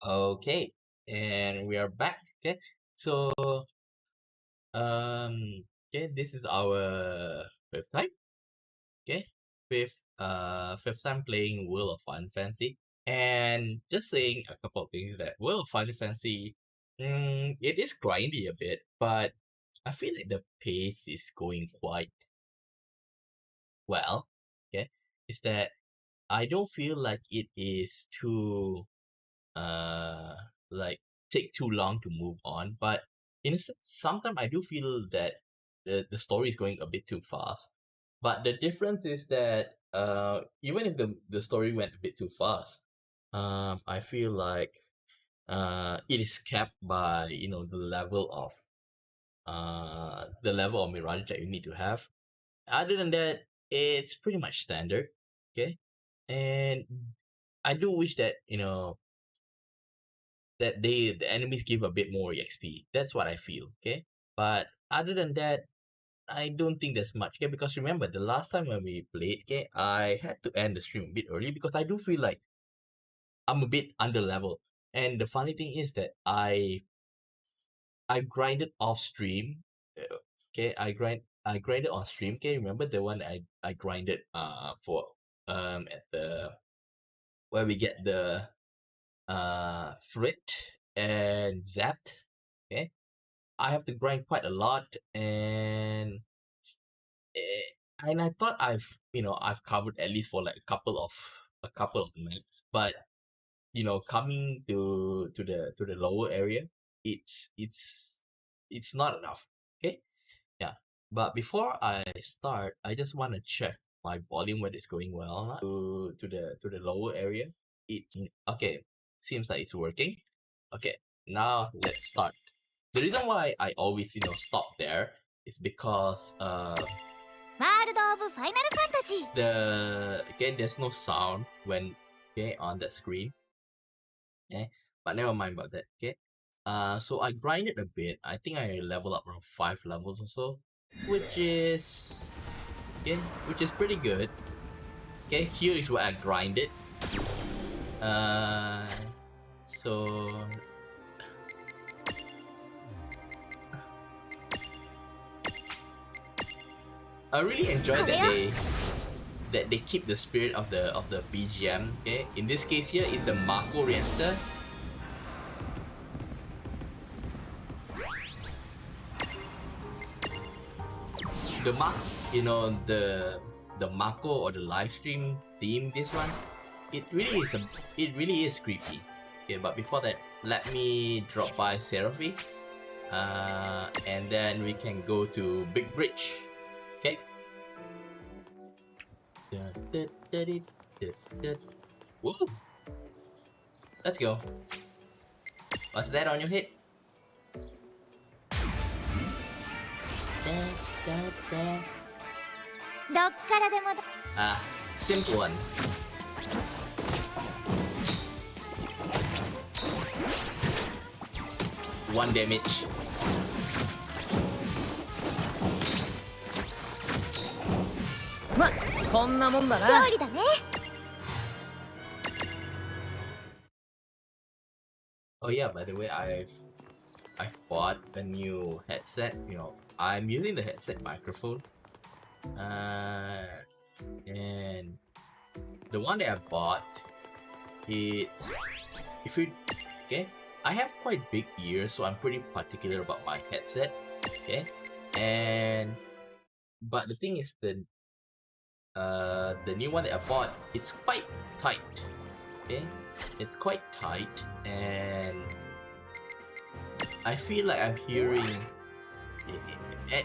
Okay, and we are back. Okay, so okay, this is our fifth time. Okay, fifth time playing World of Fun Fancy, and just saying a couple of things that World of Fun Fancy, it is grindy a bit, but I feel like the pace is going quite well. Okay, is that I don't feel like it is too uh like take too long to move on, but in a sense sometimes I do feel that the story is going a bit too fast. But the difference is that even if the story went a bit too fast, I feel like it is capped by the level of mirage that you need to have. Other than that, it's pretty much standard. Okay, and I do wish that that the enemies give a bit more EXP. That's what I feel. Okay, but other than that, I don't think there's much. Okay, because remember the last time when we played, okay, I had to end the stream a bit early because I do feel like I'm a bit under level. And the funny thing is that I grinded off stream. Okay, I grinded on stream. Okay, remember the one I grinded for at the where we get the Frit and Zapped. Okay, I have to grind quite a lot, eh, and I thought I've covered at least for like a couple of nights, but coming to the lower area, it's not enough. Okay, yeah. But before I start, I just want to check my volume whether it's going well or not. To the lower area. It's okay. Seems like it's working. Okay, now let's start. The reason why I always stop there is because there's no sound when on the screen. Okay, but never mind about that. Okay, so I grinded a bit. I think I leveled up around 5 levels or so, which is pretty good. Okay, here is where I grinded. So I really enjoyed that they keep the spirit of the BGM. Okay, in this case here is the Mako reactor. The the Mako or the live stream theme. This one, it really is creepy. Okay, but before that, let me drop by Seraphy, and then we can go to Big Bridge. Okay. Woo! Let's go. What's that on your head? Simple one. One damage. Oh yeah, by the way, I've bought a new headset. I'm using the headset microphone. And the one that I bought, it's okay. I have quite big ears, so I'm pretty particular about my headset. Okay, but the thing is the new one that I bought, it's quite tight. Okay, it's quite tight, and I feel like I'm hearing, and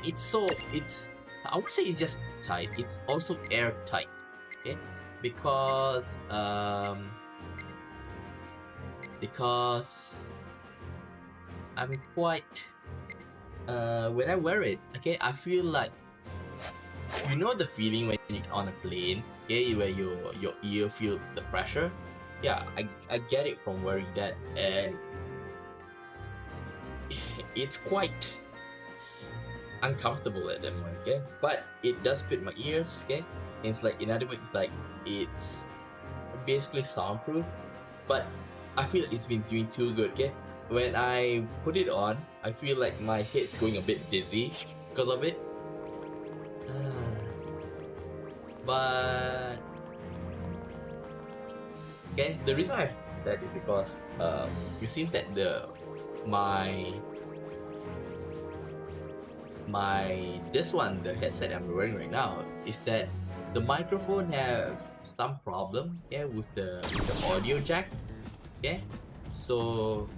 I would say it's just tight. It's also airtight. Okay, because I'm quite when I wear it. Okay, I feel like the feeling when you're on a plane. Okay, where your ear feel the pressure. yeah, I get it from where you get, and it's quite uncomfortable at that moment, okay? But it does fit my ears, okay? And it's like, in other words, like, it's basically soundproof, but I feel it's been doing too good, okay? When I put it on, I feel like my head's going a bit dizzy because of it. But okay, the reason I said it because it seems that my the headset I'm wearing right now is that the microphone have some problem, yeah, with the audio jack, yeah. So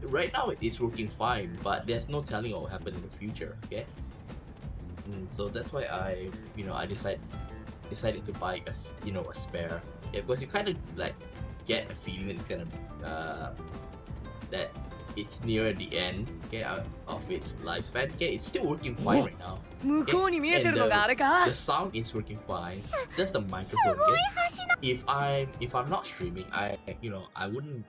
right now it's working fine, but there's no telling what will happen in the future, okay. So that's why I decided to buy a spare, yeah, because you kind of like get a feeling it's gonna that it's near the end, okay, of its lifespan. Okay, it's still working fine right now. 向こうに見えてるのがあれ The か sound is working fine. Just the microphone. Okay? If I'm not streaming, I wouldn't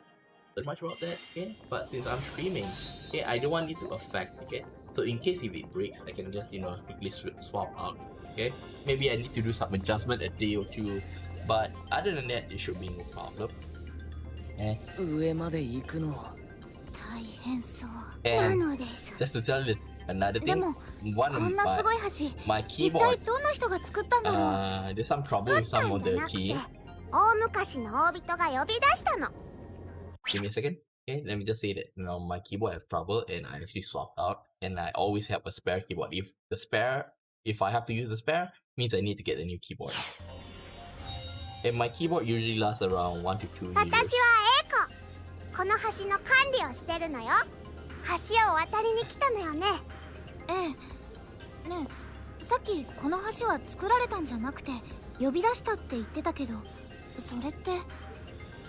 worry much about that. Okay, but since I'm streaming, okay, I don't want it to affect. Okay, so in case if it breaks, I can just quickly swap out. Okay, maybe I need to do some adjustment a day or two, but other than that, it should be no problem. 上まで行くの大変そう And なのです just to tell you another で thing, も one こ of んなすごい my 橋一 keyboard, 体どんな人が作ったんだろう there's some trouble with 作っ some たん of じゃ the なくて key. 大昔の大人が呼び出したの Give me a second. Okay, let me just say that my keyboard has trouble and I actually swapped out, and I always have a spare keyboard. If I have to use the spare, means I need to get a new keyboard. And my keyboard usually lasts around 1 to 2 years. 私はエイコこの橋の管理をしてるのよ橋を渡りに来たのよねええねえさっきこの橋は作られたんじゃなくて呼び出したって言ってたけどそれって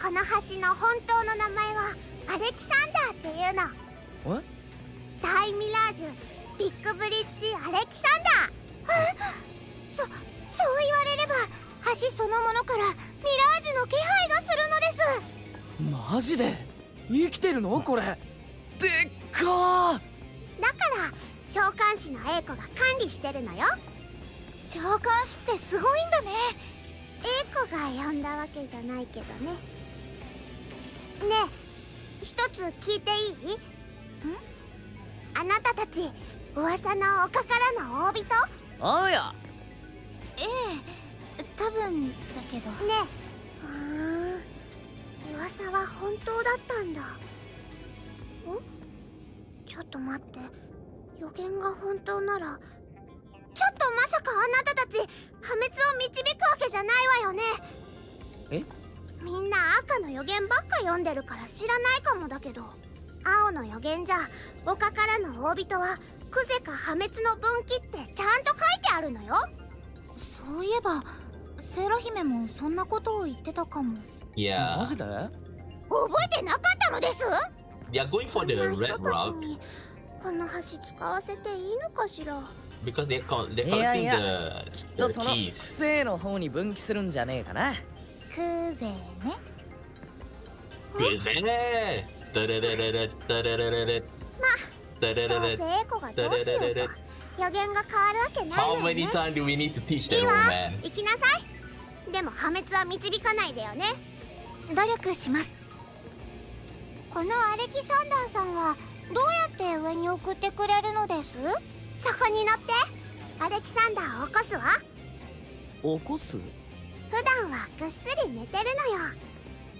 この橋の本当の名前はアレキサンダーっていうのえ大ミラージュビッグブリッジアレキサンダーそう言われれば橋そのものからミラージュの気配がするのですマジで生きてるのこれでっかーだから召喚師のエイコが管理してるのよ召喚師ってすごいんだねエイコが呼んだわけじゃないけどねねえ一つ聞いていい？あなたたち噂の丘からの大人？ああやええ多分だけどね噂は本当だったんだちょっと待って予言が本当ならちょっとまさかあなたたち破滅を導くわけじゃないわよねえみんな赤の予言ばっか読んでるから知らないかもだけど青の予言じゃ丘からの大人はクゼか破滅の分岐ってちゃんと書いてあるのよそういえばセーラ姫もそんなことを言ってたかも Yeah. マジで覚えてなかったのです They are going for the こんな red 人たち route にこの橋使わせていいのかしら because they're い collecting やいや the とその keys. 性の方に分岐するんじゃねえかなクゼね Good. Da-da-da-da-da-da-da-da-da. どうせエコがどうしようと予言が変わるわけない How のよ many ね times do we need to teach い that いわ old man? 行きなさいでも破滅は導かないでよね努力しますこのアレキサンダーさんはどうやって上に送ってくれるのですそこに乗ってアレキサンダーを起こすわ起こす普段はぐっすり寝てるのよ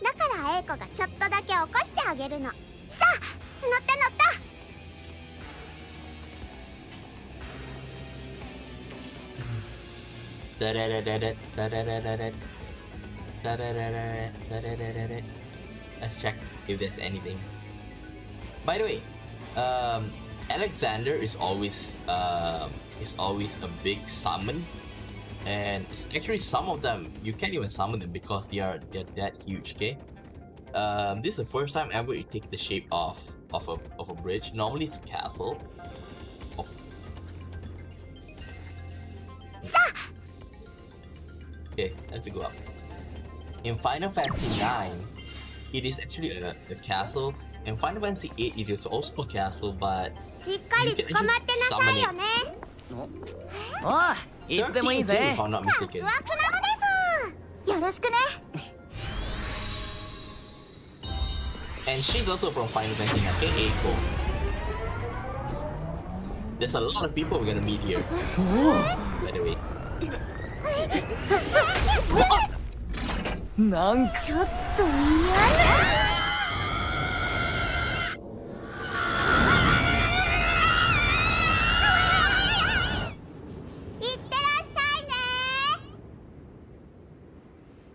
だからエイコがちょっとだけ起こしてあげるのさあ乗った乗った Let's check if there's anything. By the way, Alexander is always a big summon, and it's actually some of them you can't even summon them because they're that huge. Okay, this is the first time ever it takes the shape of a bridge. Normally it's a castle. Of okay, I have to go up. in Final Fantasy 9, it is actually a castle. In Final Fantasy 8, it is also a castle, but しっか you り can 捕ま actually ってなさ summon いよ it. ね。おい、いつでもいい13 too, ぜ if。I'm not ワク mistaken. ワクなのです。よろしくね。And she's also from Final Fantasy 9. Okay, Eiko. There's a lot of people we're gonna meet here. By the way. なんかちょっと嫌だ。いってらっしゃいね。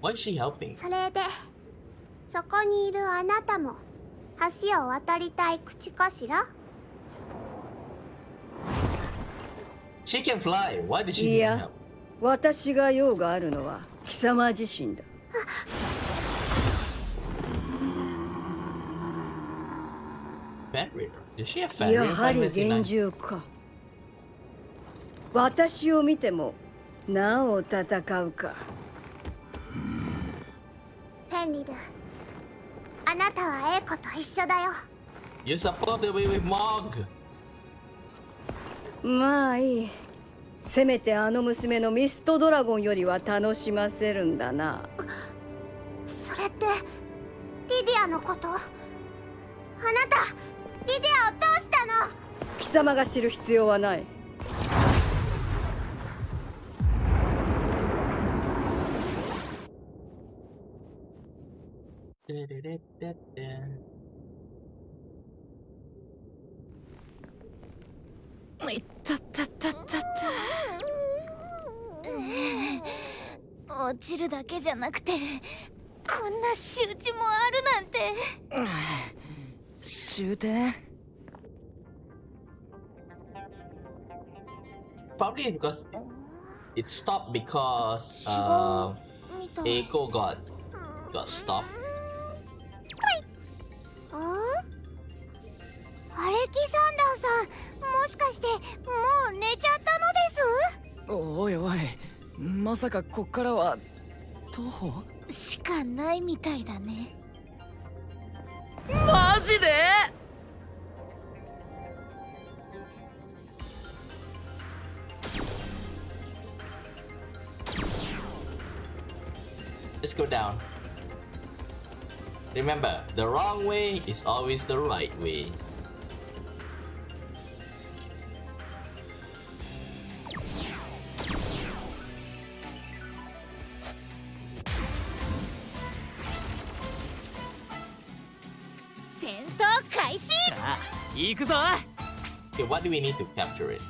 Why is she helping? それでそこにいるあなたも橋を渡りたい口かしら。 She can fly. Why does she い need や help? 私が用があるのは貴様自身だ。 Fat Raider. Does she have Fat や Raider in は Final り Fantasy 9? 厳重か。私を見てもなお戦うか。フェンリル、あなたはエイコと一緒だよ。 You're supposed to be with Mog. まあいい。せめてあの娘のミストドラゴンよりは楽しませるんだな。それってリディアのこと？あなたリディアをどうしたの？貴様が知る必要はない。いったったったったった。落ちるだけじゃなくてこんな仕打ちもあるなんて。終点 Probably because it stopped because みたい。 Eiko got stopped. アレキサンダーさん、もしかしてもう寝ちゃったのです？おいおい、まさかこっからは徒歩？しかないみたいだね。マジで？ Let's go down. Remember, the wrong way is always the right way.行くぞ。 Okay, what do we need to capture it?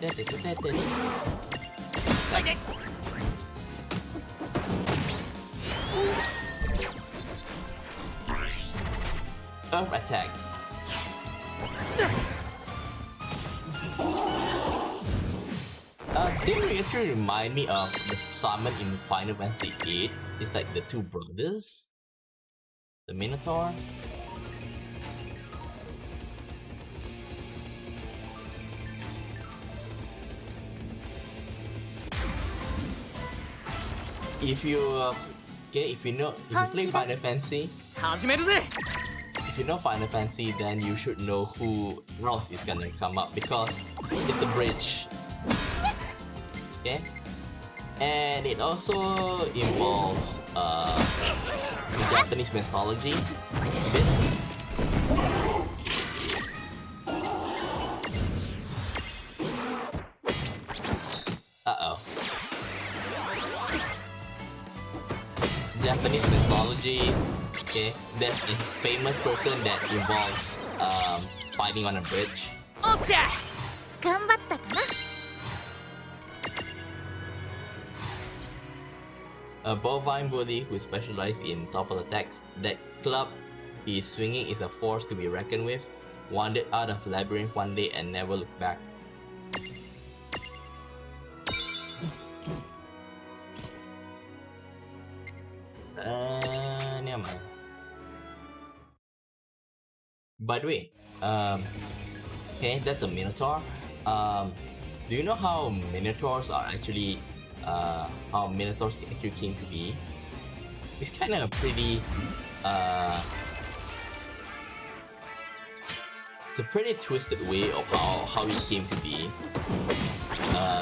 Earth attack. They actually remind me of the summon in Final Fantasy 8. It's like the two brothers. The Minotaur. If you if you play Final Fantasy, 始めるぜ。 if you know Final Fantasy, then you should know who else is gonna come up because it's a bridge. Okay, and it also involves the Japanese mythology a bit. Uh-oh. Japanese mythology. Okay, there's a famous person that involves fighting on a bridge. おっしゃ。頑張ったかな。 A bovine bully who specializes in topple attacks. That club he is swinging is a force to be reckoned with. Wandered out of labyrinth one day and never looked back. Never mind. By the way, okay, that's a minotaur. Do you know how minotaurs are actually how Minotaurs actually came to be. It's kind of a pretty it's a pretty twisted way of how it came to be.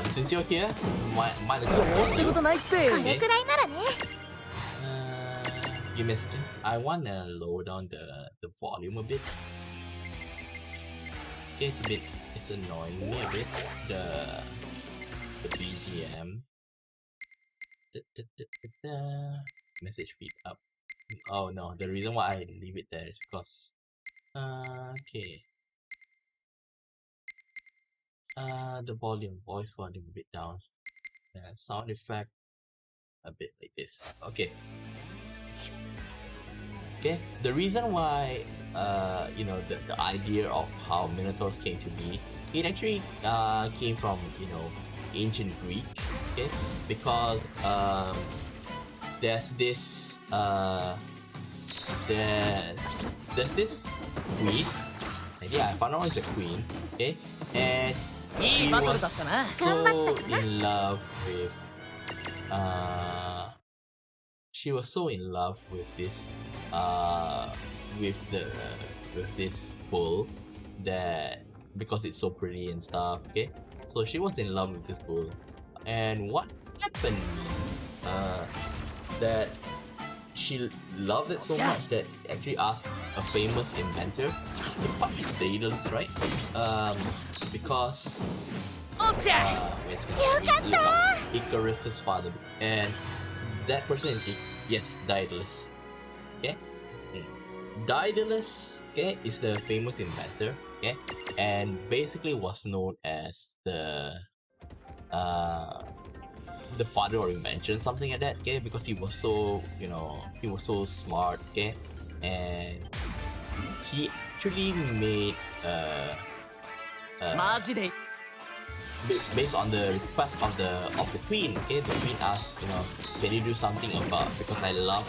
Since you're here, might as well どう tell ってこ you. とないって これくらいならね。 Give me a second. I wanna lower down the volume a bit. Okay, it's annoying me a bit. The BGM. Message feed up. Oh no, the reason why I leave it there is because okay. The voice volume a bit down. Sound effect a bit like this. Okay. Okay. The reason why the idea of how Minotaurs came to be, it actually came from ancient Greek. Okay, because there's this this queen. Yeah, I found out it's a queen. Okay, and she was so in love with this with this bull, that because it's so pretty and stuff. Okay, so she was in love with this bull, and what happened is that she loved it so much that actually asked a famous inventor, the public Daedalus, right? Because Icarus's father, and that person is Daedalus. Okay, Daedalus, okay, is the famous inventor, okay, and basically was known as the father of invention, something like that, okay, because he was so smart, okay, and he actually made based on the request of the queen, okay. The queen asked, can you do something about, because I love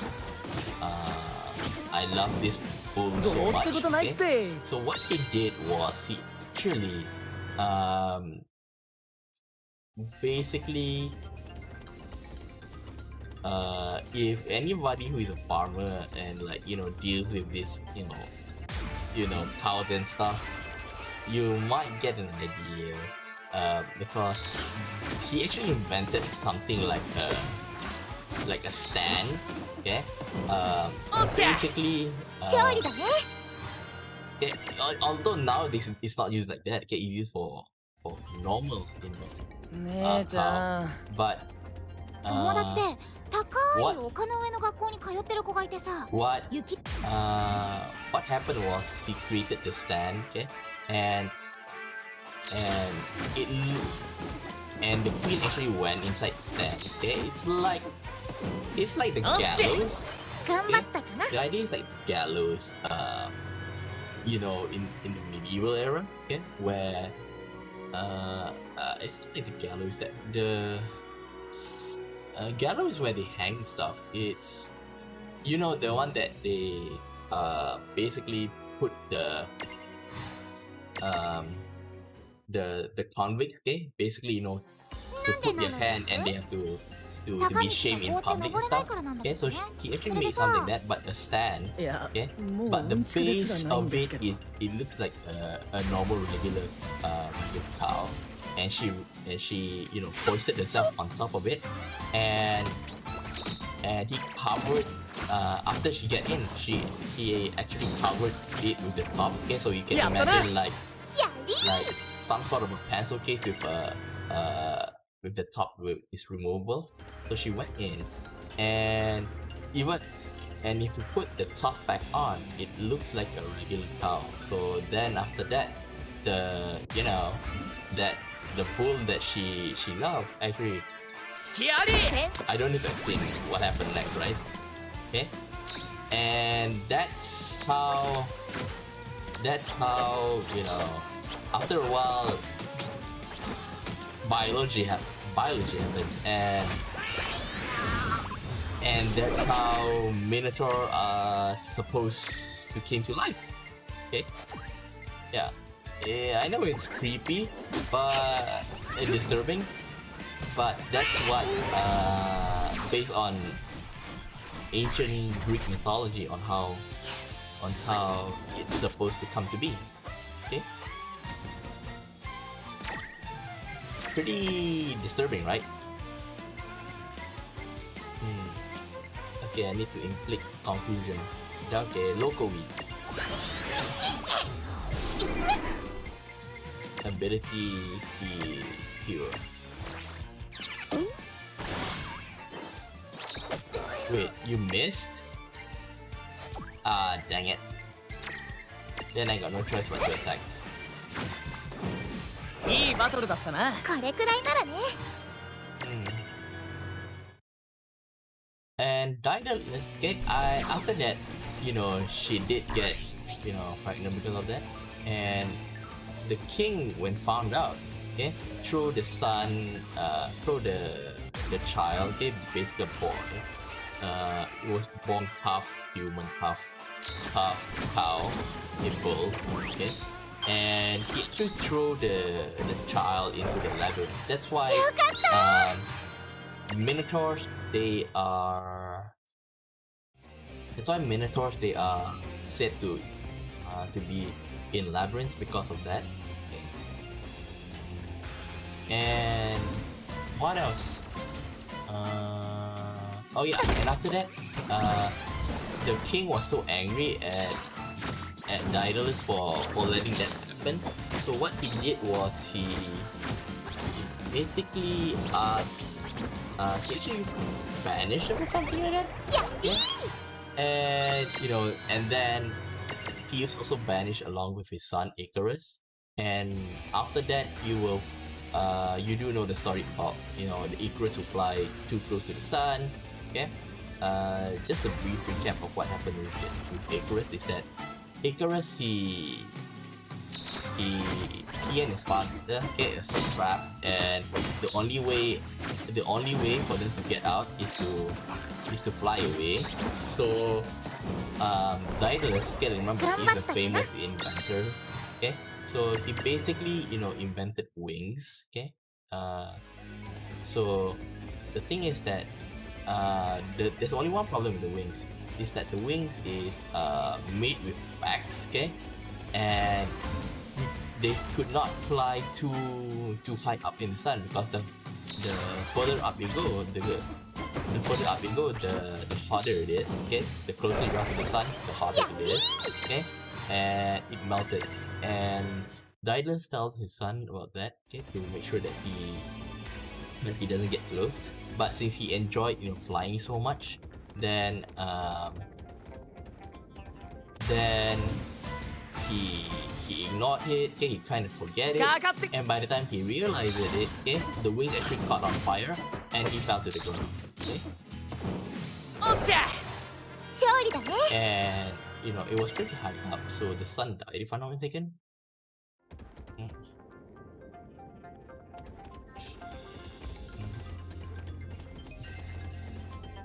this bull so much, okay? So what he did was he actually basically if anybody who is a farmer and deals with this cows and stuff, you might get an idea, because he actually invented something like a stand, okay. Basically, okay, although now this is not used like that, okay, it's used for normal, but 友達で高い丘の上の学校に通ってる子がいてさ。 what happened was he created the stand, okay, and the queen actually went inside the stand, okay. It's like the gallows. 頑張ったかな。 The idea is like gallows, in the medieval era, okay, where it's not like the gallows that the gallows where they hang stuff. It's the one that they basically put the convict, okay, basically to put their hand and they have to be shamed in public and stuff. Okay, so he actually made something like that, but a stand. Okay, but the base of it looks like a normal regular cow, and she hoisted herself on top of it, and he covered. After she get in, he actually covered it with the top. Okay, so you can imagine like some sort of a pencil case with the top is removable. So she went in, and if you put the top back on, it looks like a regular cow. So then after that, the bull that she loved actually, I don't even think what happened next, right? Okay, and that's how after a while biology happens, and that's how Minotaur are supposed to came to life. Okay, yeah, I know it's creepy, but it's disturbing. but that's what based on ancient Greek mythology on how it's supposed to come to be. Okay, pretty disturbing, right? Okay, I need to inflict confusion. Okay, local weed. Ability heal. Wait, you missed? Ah, dang it. Then I got no choice but to attack. いいバトルだったな。これくらいならね。 And Daedalus, okay, after that, you know, she did get, you know, pregnant because of that. And the king, when found out, okay, threw the son, threw the child, okay, basically a boy. It was born half human, half cow, a bull, okay. And he actually threw the child into the labyrinth. That's why Minotaurs, they are. That's why Minotaurs, they are said to be in labyrinths because of that. Okay. And what else? Oh yeah, and after that, the king was so angry at Daedalus for letting that happen. So what he did was he basically he actually banished him or something like that. Yeah. And you know, and then he was also banished along with his son Icarus. And after that, you will you do know the story about, you know, the Icarus who fly too close to the sun. Okay. Just a brief recap of what happened with Icarus is that Icarus he and his father get a scrap, and the only way for them to get out is to fly away. So Daedalus, okay, remember, he's a famous inventor. Okay, so he basically, you know, invented wings. Okay, so the thing is that there's only one problem with the wings, is that the wings is made with wax, okay, and they could not fly too high up in the sun, because the further up you go, the further up you go, the hotter it is, okay. The closer you are to the sun, the hotter it is, okay, and it melted. And Daedalus told his son about that, okay, to make sure that he doesn't get close. But since he enjoyed, you know, flying so much, then he ignored it, okay, he kind of forget it, and by the time he realized it, okay, the wing actually caught on fire and he fell to the ground, okay. And you know, it was pretty high up, so the sun died, if I'm not mistaken.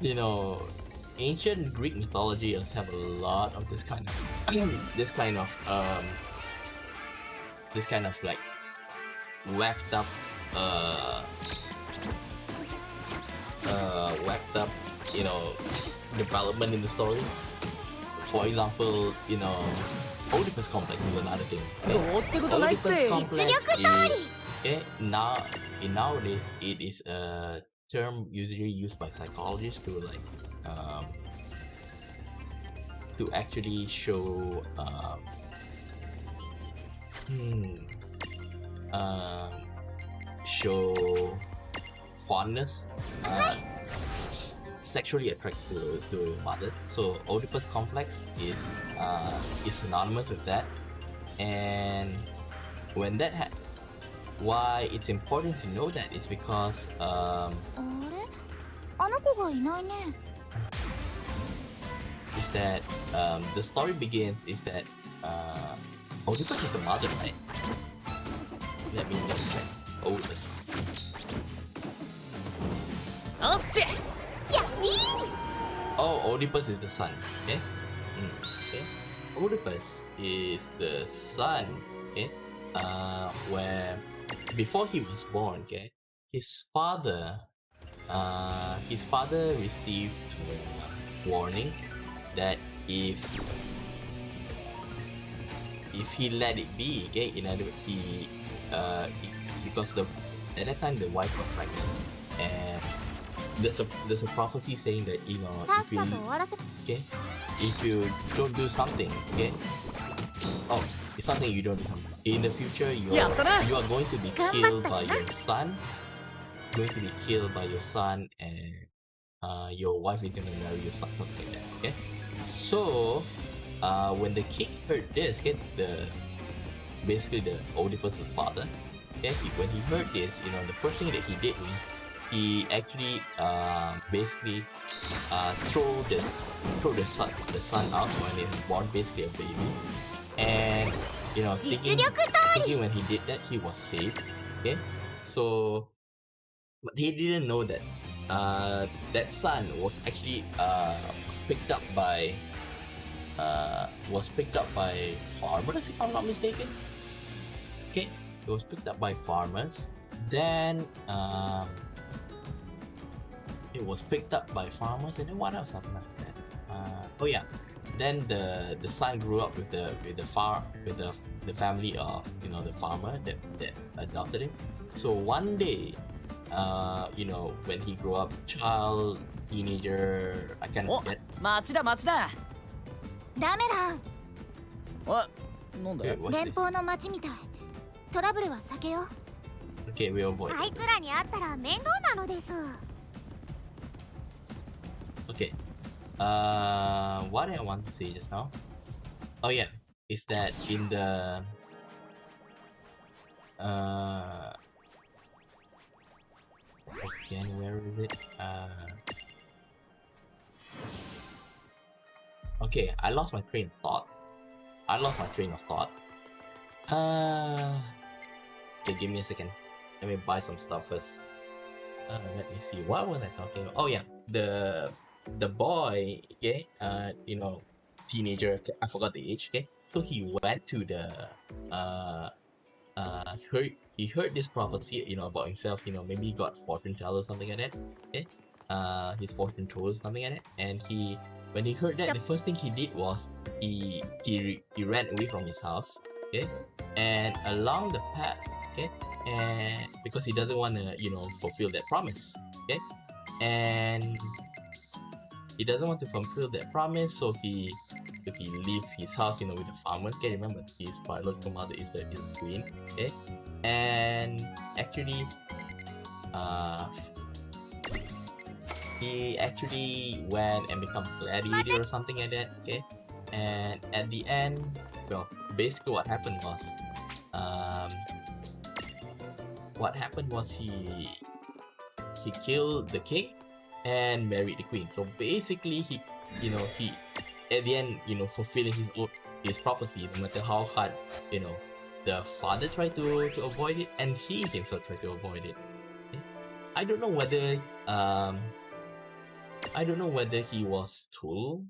You know, ancient Greek mythology does have a lot of this kind of like whacked up you know, development in the story. For example, you know, Oedipus complex is another thing. Okay? Oedipus complex is, okay, nowadays it is a term usually used by psychologists to like to actually show show fondness, sexually attracted to a mother. So Oedipus complex is synonymous with that. And when that why it's important to know that is because is that the story begins is that Oedipus is the mother, right? Let me double check. Oedipus. Oh, Oedipus is the son. Okay. Okay. Oedipus is the son. Okay. Where before he was born, okay, his father received a warning that if he let it be, okay, in other because at that time the wife was pregnant, and there's a prophecy saying that if you don't do something, okay, oh, it's not saying you don't do something. In the future, you are going to be killed by your son. And your wife is gonna marry your son, something like that. Okay, so when the king heard this, okay, basically the Oedipus' father, okay, when he heard this, the first thing that he did was he actually basically throw the son out when he was born, basically a baby, and thinking when he did that he was saved. Okay, so but he didn't know that that son was actually picked up by farmers, if I'm not mistaken. Okay, it was picked up by farmers. Then it was picked up by farmers, and then what else happened after that? Oh yeah, then the son grew up with the family of the farmer that adopted him. So one day, when he grew up, child, teenager, I can't forget. 町だ町だ。ダメだ。なんだ Wait, what's 連 this? 邦の町みたい。トラブルは避けよう。 Okay, we avoid. あいつらに会ったら面倒なのです。 Okay. What I want to say just now? Oh yeah, is that in the again, where is it? Okay, I lost my train of thought. Okay, give me a second. Let me buy some stuff first. Let me see. What was I talking about? Oh yeah, the boy. Okay. Teenager. I forgot the age. Okay. So he went to the he heard this prophecy, about himself. Maybe he got fortune teller or something like that. Okay. His fortune told something like that, and when he heard that, the first thing he did was he ran away from his house. Okay. And along the path, okay, and because he doesn't want to fulfill that promise, okay, and he doesn't want to fulfill that promise, so he leave his house with the farmer. Okay, remember his biological mother is the queen. Okay, and actually he actually went and become a gladiator or something like that. Okay, and at the end, well, basically what happened was he killed the king and married the queen. So basically he at the end fulfilling his prophecy, no matter how hard the father tried to avoid it, and he himself tried to avoid it. Okay? I don't know whether he was told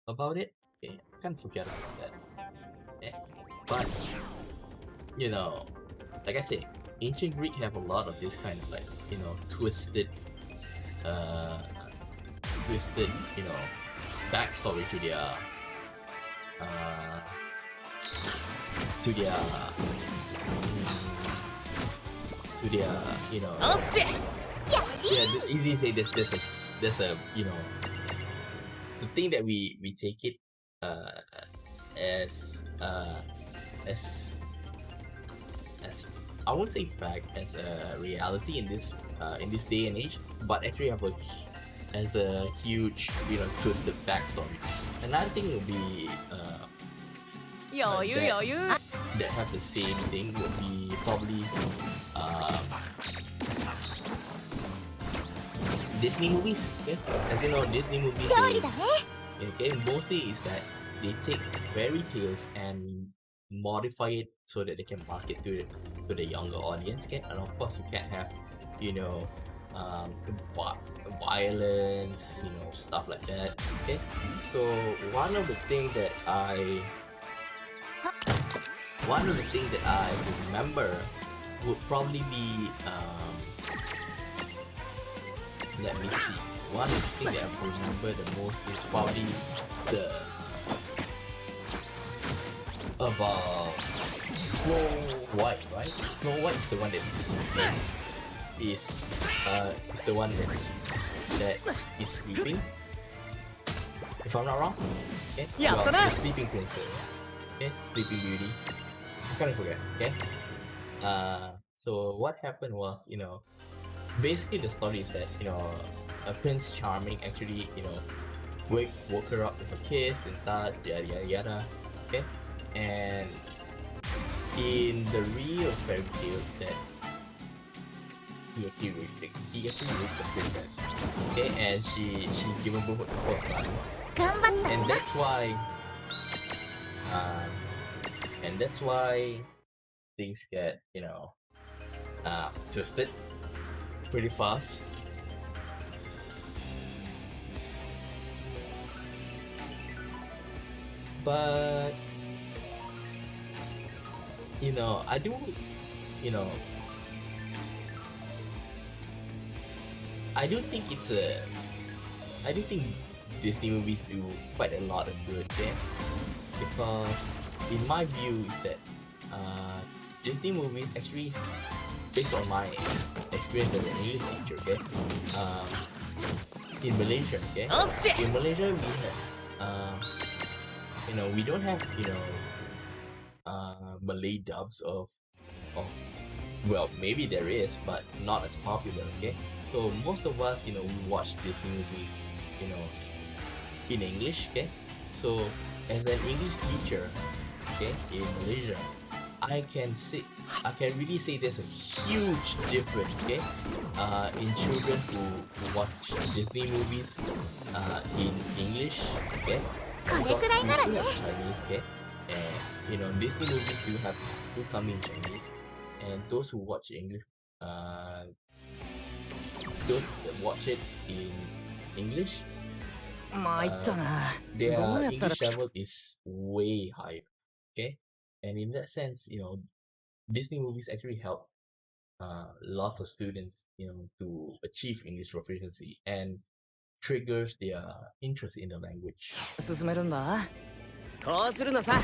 about it. Okay, I can't forget about that. Okay? But like I say, ancient Greek have a lot of this kind of twisted backstory to their easy to say there's a the thing that we take it as I won't say fact, as a reality in this day and age, but actually as a huge twisted backstory. Another thing would be that have the same thing would be probably Disney movies. Okay? As you know, Disney movies, mostly is that they take fairy tales and modify it so that they can market to the younger audience. Okay? And of course, you can't have violence, stuff like that. Okay, so one of the things that I remember would probably be let me see. One thing that I remember the most is probably the about Snow White, right? Snow White is the one that is the one that is sleeping. If I'm not wrong, okay. Yeah, well, that the sleeping princess, okay, Sleeping Beauty. I can't forget, okay. So what happened was, basically the story is that Prince Charming actually woke her up with a kiss and such, yada yada yada, okay, and in the real fairy tale that he actually raped the princess, okay, and she given birth to 4 sons, 頑張った and that's why things get twisted pretty fast. But I do I do think Disney movies do quite a lot of good there, because in my view is that Disney movies actually, based on my experience as an English teacher, okay, in Malaysia, okay, Oh shit! in Malaysia we have we don't have Malay dubs of well, maybe there is, but not as popular, okay. So most of us we watch Disney movies in English, okay. So as an English teacher, okay, in Malaysia, I can really say there's a huge difference, okay, in children who watch Disney movies in English, okay, because we still have Chinese, okay, and Disney movies do come in Chinese, and those who watch English, those that watch it in English, 参ったな。 their どうやったら English level is way higher, okay, and in that sense, Disney movies actually help lots of students, to achieve English proficiency and triggers their interest in the language. 進めるんだ。こうするのさ。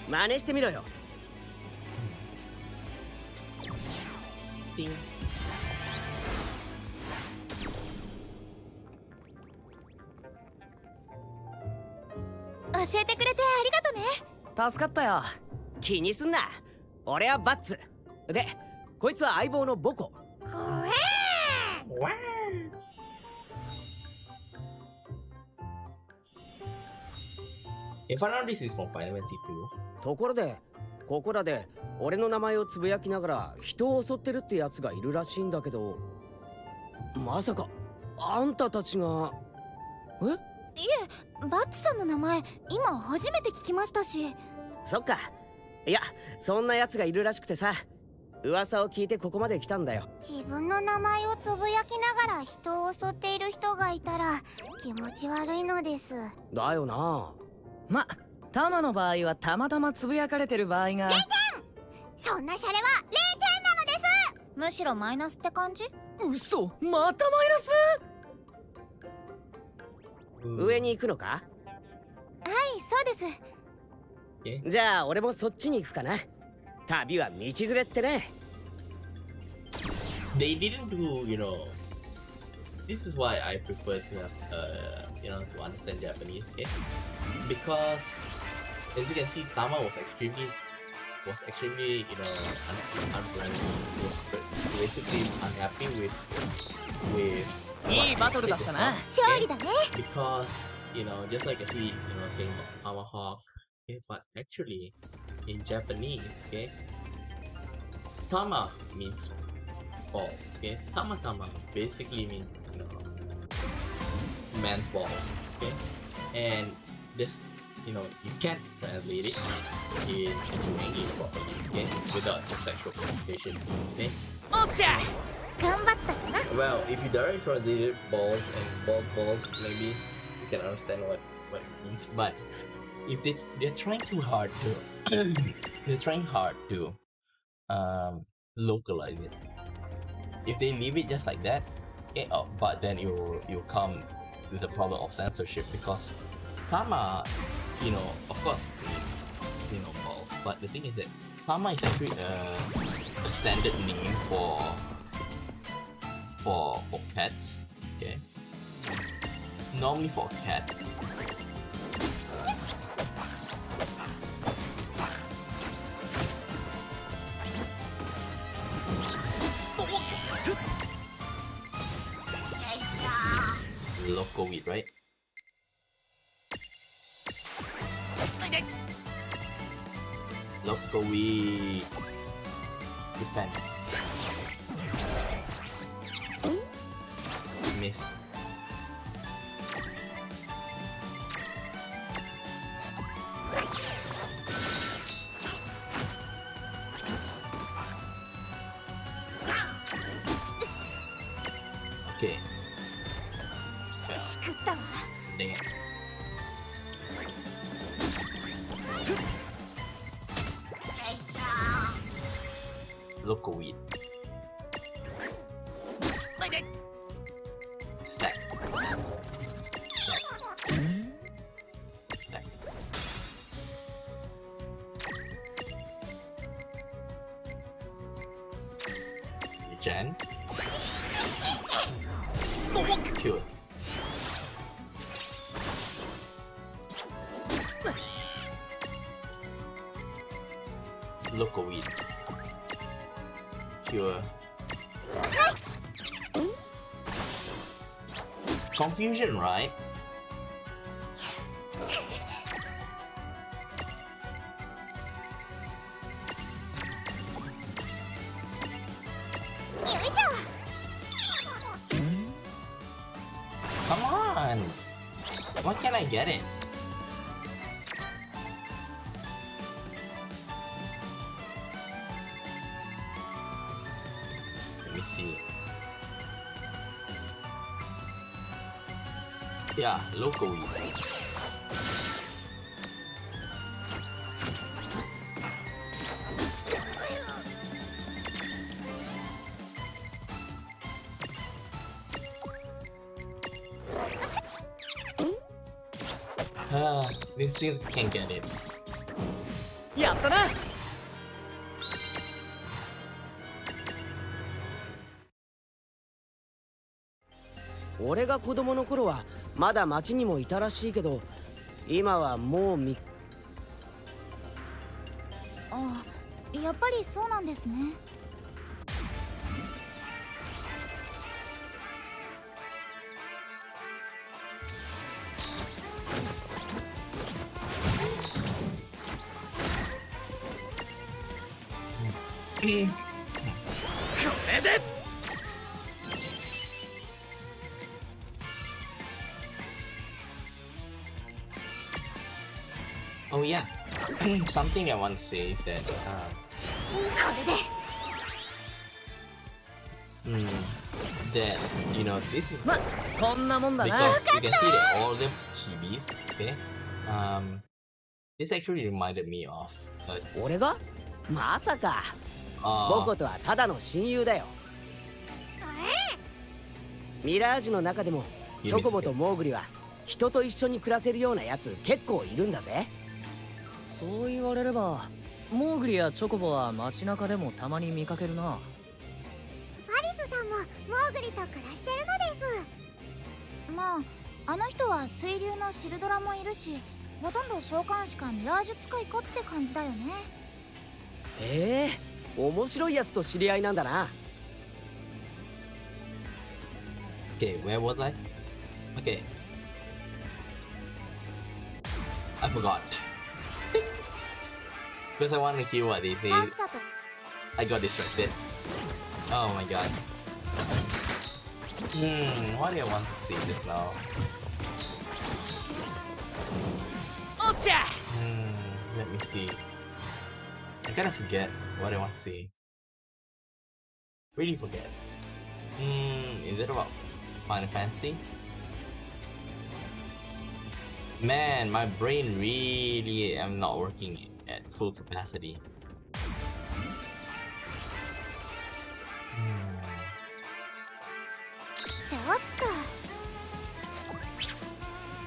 真似してみろよ。 Ding. 教えてくれてありがとね。助かったよ。気にすんな。俺はバッツ。で、こいつは相棒のボコ。If I know this is from Final Fantasy 2. ところで、ここらで俺の名前をつぶやきながら人を襲ってるってやつがいるらしいんだけど、まさかあんたたちが。いえ、バッツさんの名前今初めて聞きましたし。そっか。いや、そんなやつがいるらしくてさ、噂を聞いてここまで来たんだよ。自分の名前をつぶやきながら人を襲っている人がいたら気持ち悪いのです。だよな。ま、タマの場合はたまたまつぶやかれてる場合が。0点。そんなシャレは0点なのです。むしろマイナスって感じ？嘘、またマイナス。上に行くのか？はい、そうです。じゃあ俺もそっちに行くかな。旅は道連れってね。They didn't do, this is why I prefer to have, to understand Japanese, okay? Because, as you can see, Tama was extremely, unfriendly. Was basically unhappy with いいバトルだったな。勝利だね。 Because, just like I see, saying tomahawk, okay, but actually, in Japanese, okay, Tama means ball, okay? Tama basically means, man's balls, okay? And this you can't translate it into English properly, okay, without the sexual connotation, okay. おっしゃ頑張ったかな。 Well, if you directly translated balls and balls, maybe you can understand what it means. But if they're trying too hard to they're trying hard to localize it. If they leave it just like that, okay, but then you'll come with the problem of censorship because Tama, of course, is balls. But the thing is that Tama is actually a standard name for pets. Okay. Normally for cats. Local weed, right? Local weed. Defend. Miss. Okay. Fail. しくったわ。 Dang it. Local weed. Stack. Stack. Stack. Regen. Cure. Local weed. Cure. Confusion, right? Come on! Why can't I get it? Let me see. Yeah, local weed. This still can't get it. やったな。俺が子供の頃はまだ町にもいたらしいけど、今はもうあ、やっぱりそうなんですね。これで Oh yeah, something I want to say is that これで。that this is ま、こんなもんだな。 because you can see that all the chibis, okay? This actually reminded me of 俺がまさかボコとはただの親友だよ。ミラージュの中でもチョコボとモーグリは人と一緒に暮らせるようなやつ結構いるんだぜ。そう言われればモーグリやチョコボは街中でもたまに見かけるな。ファリスさんもモーグリと暮らしてるのです。まああの人は水流のシルドラもいるし、ほとんど召喚士かミラージュ使いかって感じだよね。面白いやつと知り合いなんだな。okay, where was I? Okay, I forgot because I want to hear what they say. さっさと。 I got distracted. Oh my god. What do I want to say just now? おっ Let me see. I kind of forget what I want to say. Really forget. Is it about Final Fantasy? Man, my brain really am not working at full capacity.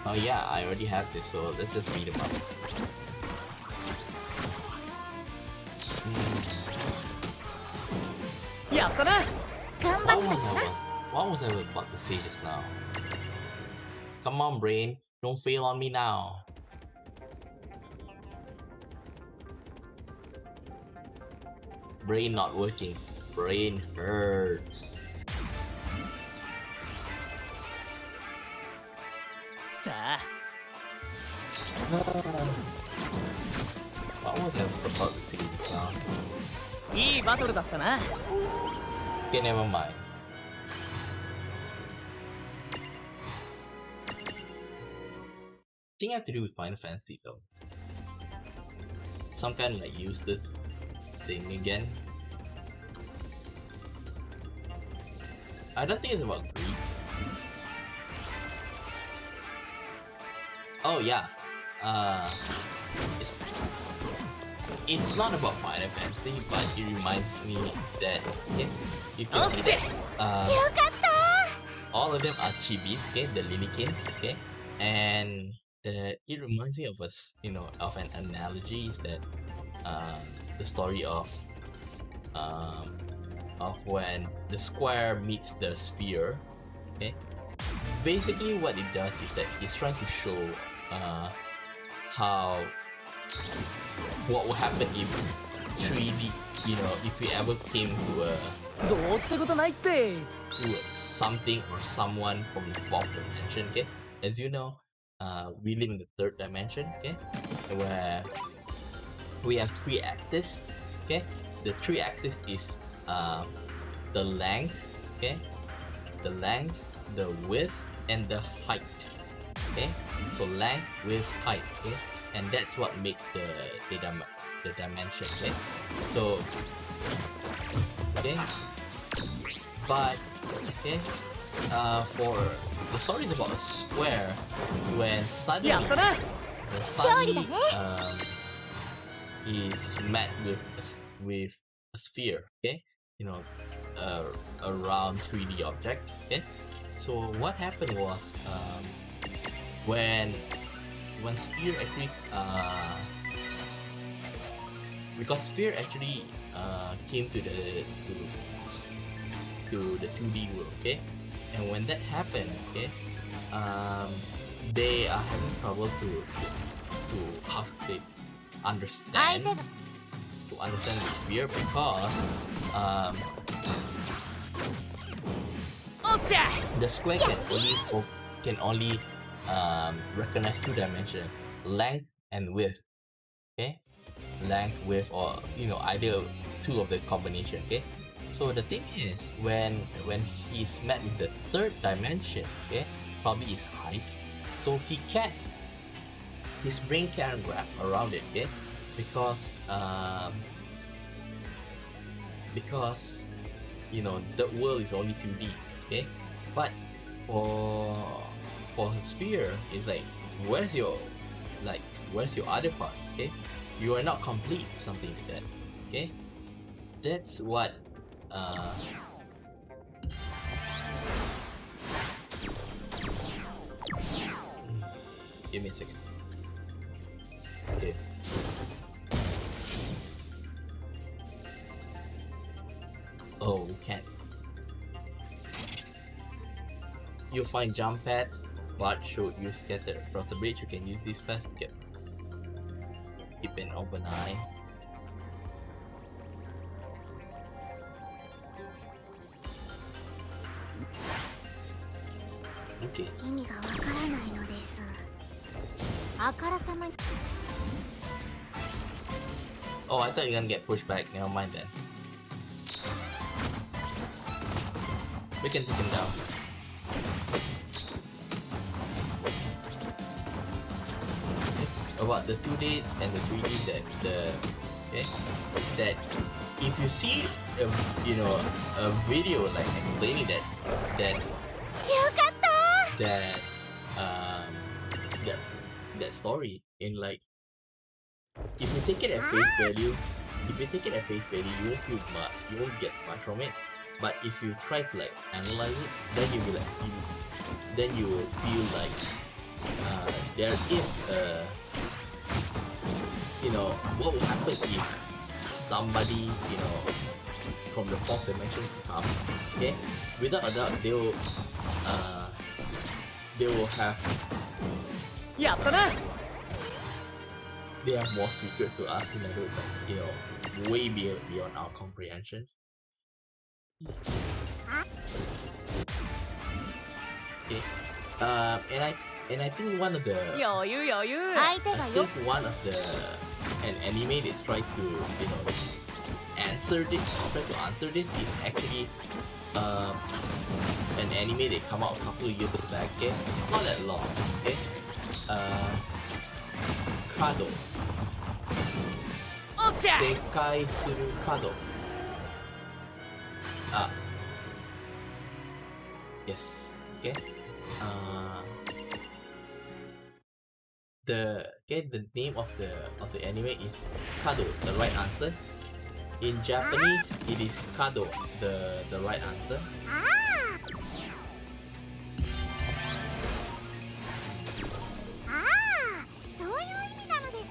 Oh yeah, I already have this, so let's just read about it. What was I about to say just now? Come on, brain, don't fail on me now. Brain not working. Brain hurts. What was I about to say just now? Okay, never mind. I think I have to do with Final Fantasy though. Some kind of like useless thing again. I don't think it's about greed. Oh yeah. It's not about Final Fantasy, but it reminds me that you can see that all of them are chibis, okay, the Lillykins, okay, and it reminds me of of an analogy is that the story of when the square meets the sphere, okay. Basically, what it does is that it's trying to show what would happen if 3D, if we ever came to something or someone from the fourth dimension, okay? As you know, we live in the third dimension, okay? Where we have 3 axes, okay? The 3 axes is the length, okay? The length, the width, and the height, okay? So length, width, height, okay? And that's what makes the dimension, okay? So, okay? But, okay? For the story is about a square when suddenly is met with a sphere, okay? A round 3D object, okay? So what happened was when sphere actually because sphere actually came to the 2D world, okay, and when that happened, okay, they are having trouble to how to say understand the sphere because the square can only recognize 2 dimensions, length and width, okay, length, width, or either 2 of the combination, okay. So the thing is when he's met with the 3rd dimension, okay, probably his height, so his brain can't wrap around it, okay, because the world is only 2D, okay, but for the sphere, it's like where's your other part, okay? You are not complete, something like that, okay? That's what give me a second. Okay. Oh, we can't. You'll find jump pads, but should you scatter across the bridge, you can use this path. Keep an open eye. Okay. Oh, I thought you're gonna get pushed back. Never mind then. We can take him down. about the 2D and the 3D okay, is that if you see a video like explaining that よかった that um that story in like if you take it at face value you won't feel much, you won't get much from it. But if you try to like analyze it, then you will then you will feel like there is what will happen if somebody from the fourth dimension come, okay, without a doubt they will have やったな they have more secrets to us. In other words, like, way beyond our comprehension. Okay. And I think one of the 余裕余裕 相手 I がよ think one of an anime they tried to answer this is actually an anime that come out a couple of years back. Okay, it's not that long. Okay, Kado. おっしゃ Sekai Suru Kado. Ah. Yes. Okay. The name of the anime is Kado, the right answer. In Japanese, it is Kado, the right answer. そういう意味なのです。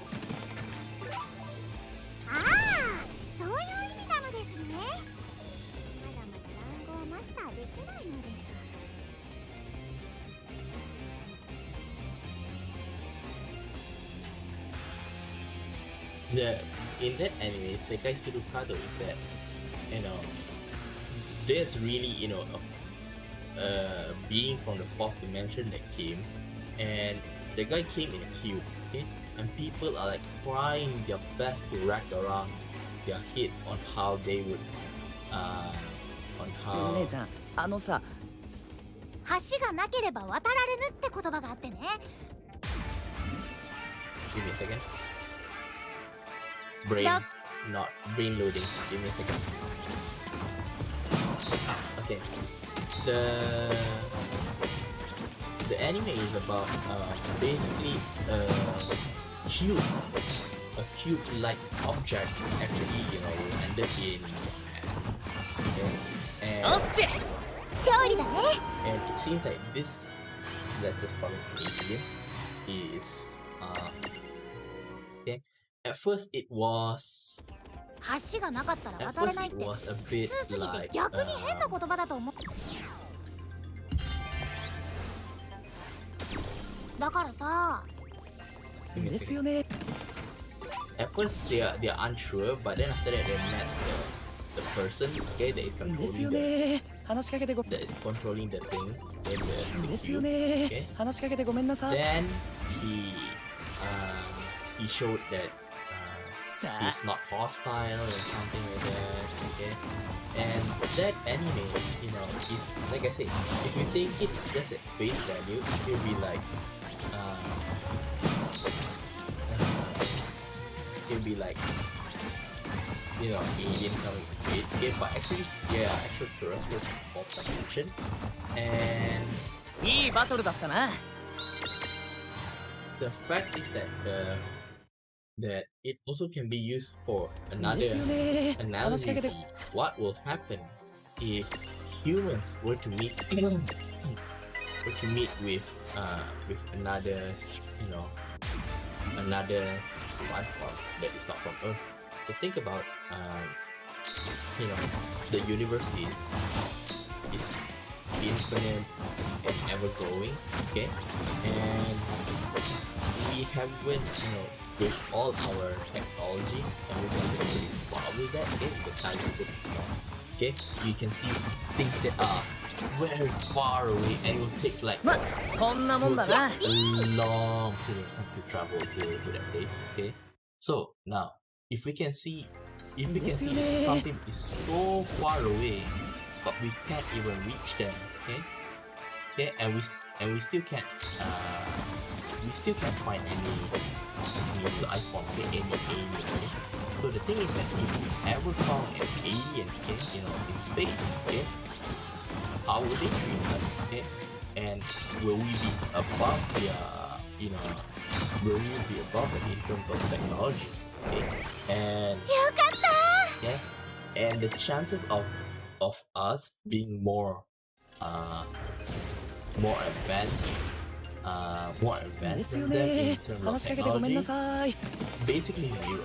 そういう意味なのですね。まだまだ単語をマスターできないのです。In that anime, Sekai Suru Kado is that there's really a being from the fourth dimension that came, and the guy came in a cube, okay, and people are like trying their best to wrap around their heads on how they would on how 姉ちゃんあのさ橋がなければ渡られぬって言葉があってね。 give me a second. Brain, Yup. not brain loading. Give me a second. Okay. The anime is about basically a cube-like object actually landed in okay, おっしゃ勝利だね。 and it seems like this, let's just call it alien, is okay. At first it was 橋がなかったら at 渡れ first ないっ it て was a 普 bit 通すぎて like 逆に変な言葉だと思う。だからさ、 give me a です second. よね At first they're unsure, but then after that they met the person, okay, that is ですよ controlling the ね話しかけてご that is controlling the thing in the ですよ cube. ね Okay. 話しかけてごめんなさい Then he showed that さあ he's not hostile or something like that. Okay. And that anime, if like I said, if you take it just at face value, it'll be like alien coming to it. Okay, but actually, yeah, extraterrestrials of dimension. And いいバトルだったな the fact is that that it also can be used for で another すよね話しかけて analogy. What will happen if humans were to meet with another another life form that is not from Earth? So think about the universe is infinite and ever growing, okay, and we haven't with all our technology and we can actually evolve with that in the telescope and stuff. Okay, you can see things that are very far away and it will take like まこんなもんだな a long period of time to travel to that place. Okay, so now if we can see something that is so far away but we can't even reach them, okay, and we still can't we still can't find any life form, okay, any alien. Okay? So the thing is that if we ever found an alien, okay, in space, okay, how will they treat us, okay? And will we be above their, will we be above them in terms of technology, okay? And よかった yeah, and the chances of us being more more advanced で than すよ them ね in terms of 話しかけてごめん technology. なさい It's basically zero.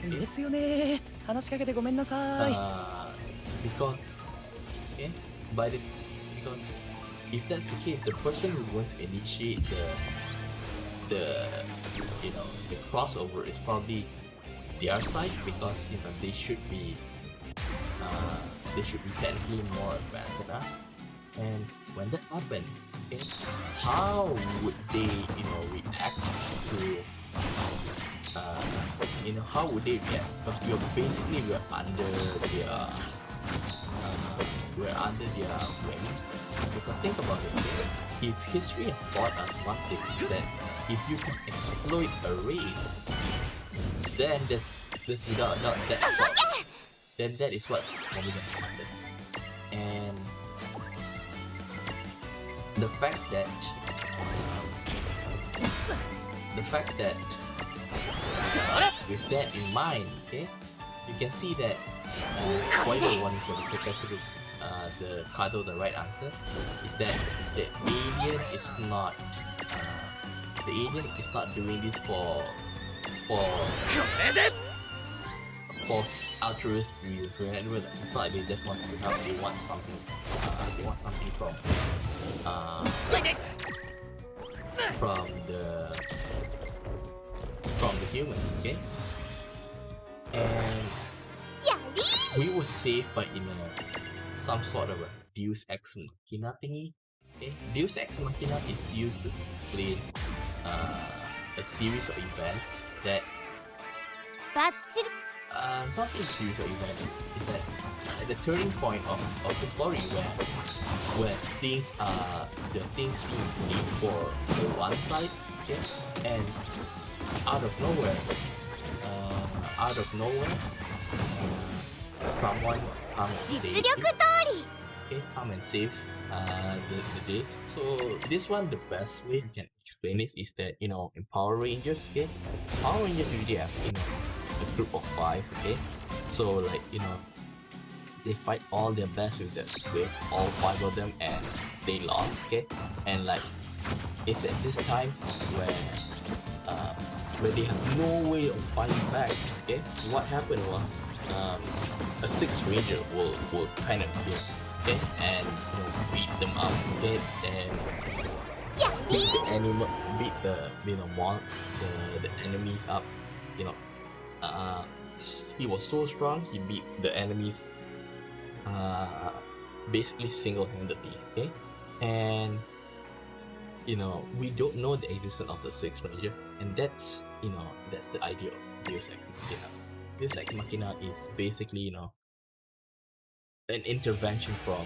ですよね話しかけてごめんなさい Because okay, but because if that's the case, the person who's going to initiate the the crossover is probably their side, because they should be technically more advanced than us. And when that happens, okay, how would they react to how would they react? Because we're under their wings. Because think about it, okay? If history has taught us one thing, is that if you can exploit a race, then this without a doubt then that is what's going to happen. And the fact that with that in mind, okay, you can see that spoiler warning for the second the Kado, the right answer is that the alien is not doing this for altruistic reasons. So in other words, it's not like they just want to help. They want something. They want something from the humans. Okay, and やり we were saved by some sort of a Deus Ex Machina thingy. Okay? Deus Ex Machina is used to explain a series of events that バッチリ it's not saying a series of events. It's that at the turning point of the story where things seem bleak for one side, okay, and out of nowhere, someone come and 実 save 力 you. 通り Okay, come and save the day. So this one, the best way you can explain this is that in Power Rangers, okay, Power Rangers usually have a group of 5, okay. So like they fight all their best with all 5 of them, and they lost, okay. And like it's at this time where they have no way of fighting back, okay. What happened was a 6th Ranger will kind of appear, okay, and beat them up, okay, and やり beat the enemies up, he was so strong he beat the enemies basically single-handedly, okay, and we don't know the existence of the 6th Ranger, and that's the idea of Deus Ex Machina. Deus Ex Machina is basically an intervention from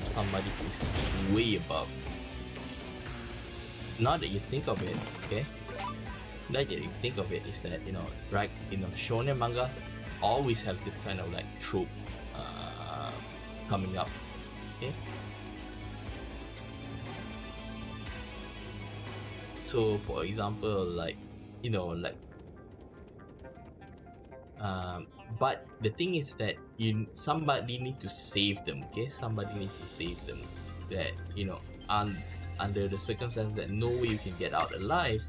somebody who's way above. Now that you think of it, okay, now that you think of it, is that right, shonen mangas always have this kind of like trope coming up, okay. So for example, but the thing is that somebody needs to save them, okay. Somebody needs to save them, that under the circumstances that no way you can get out alive,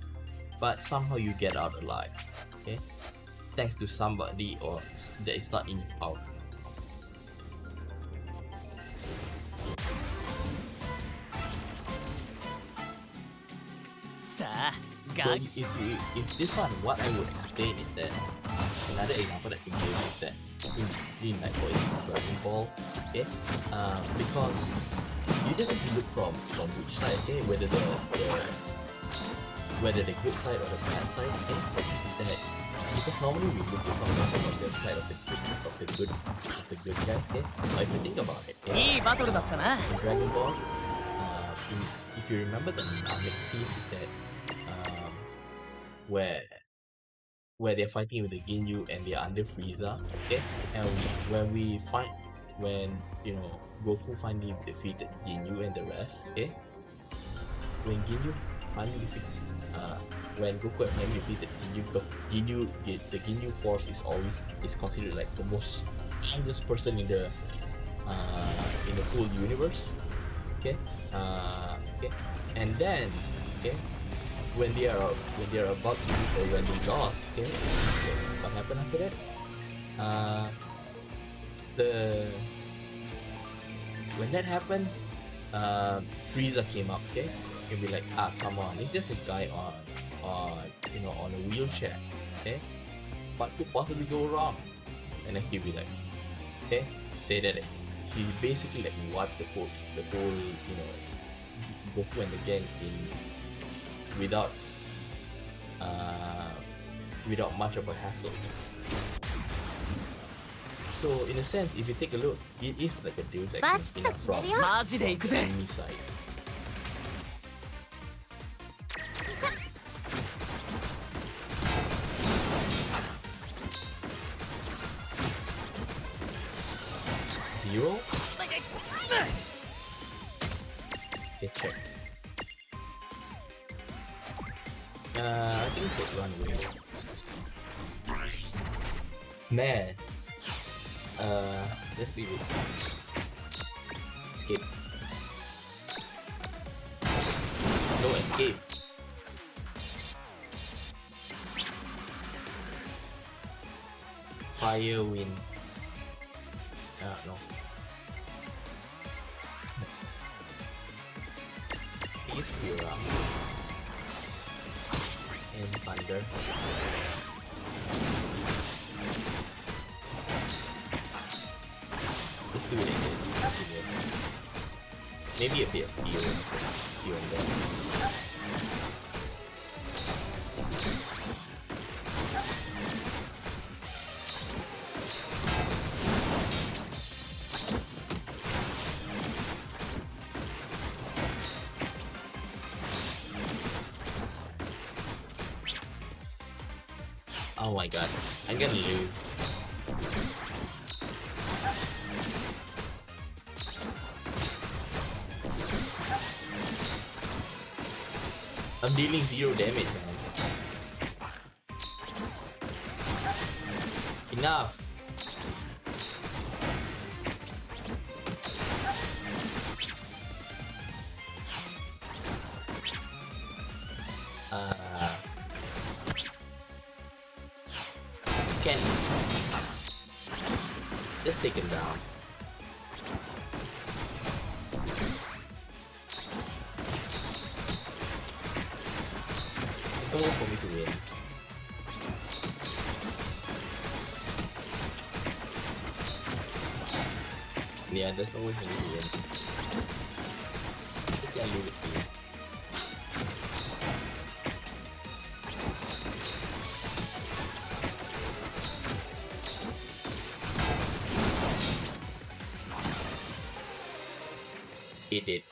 but somehow you get out alive, okay, thanks to somebody or that is not in your power. So if this one, what I would explain is that another example that I can give is that in like for example Dragon Ball, okay, because you just have to look from which side, okay, whether the good side or the bad side, okay, is that because normally we look from the side of the good guys, okay. But if you think about it, okay, いいバトルだったな in Dragon Ball, if you remember the Namek scene, is that where they're fighting with the Ginyu and they're under Frieza, okay? And when you know Goku finally defeated Ginyu and the rest, okay? When Ginyu finally defeated, when Goku and finally defeated Ginyu, because the Ginyu force is considered like the most strongest person in the whole universe, okay? Okay, and then okay. When they are about to lose, or when they lost, okay, what happened after that? When that happened, Frieza came up, okay, and be like, come on, he's just a guy on a wheelchair, okay, what could possibly go wrong? And then he'll be like, okay, say that he basically like wiped the whole Goku and the gang without much of a hassle. So in a sense, if you take a look, it is like a Deus Ex Machina from the マジで行くぜ enemy side. Zero? Okay, check. I think we could run away. Man. Let's leave it. Escape. No escape. Fire, wind. No. Use Fura. And thunder. Let's do it like this. Maybe a bit of here and there. Oh my god, I'm gonna lose. I'm dealing 0 damage, man. Enough. Can just take him down. There's no way for me to win. Yeah, there's no way for me to win. Just gotta leave it to you. It did.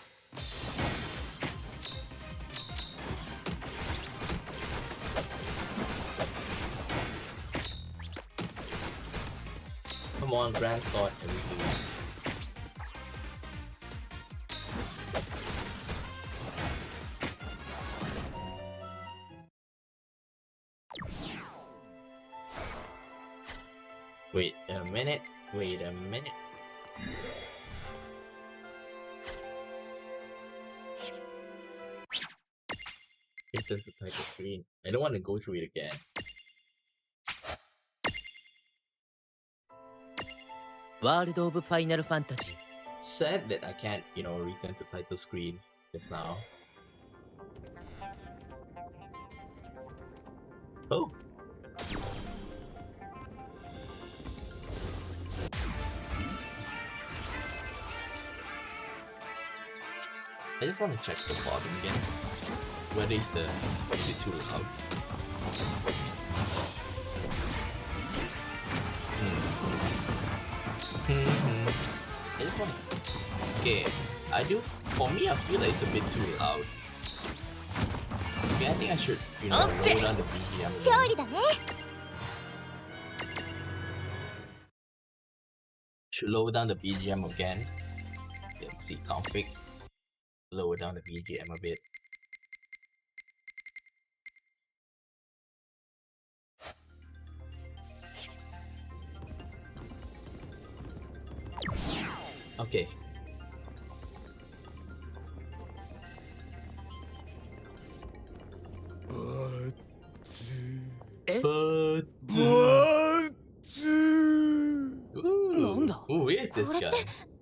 Come on, Grand Sword, everything. Wait a minute. Wait a minute. Instant to type the screen. I don't want to go through it again. World of Final Fantasy. Sad that I can't, return to title screen just now. Oh. I just want to check the volume again. Whether is it too loud? I just want to... Okay, for me I feel like it's a bit too loud. Okay, I think I should, Oh, shit. lower down the BGM. 勝利だね。 Should lower down the BGM again. Let's see, config. Lower down the BGM a bit. Okay. But Nanda? Who is this これっ guy? て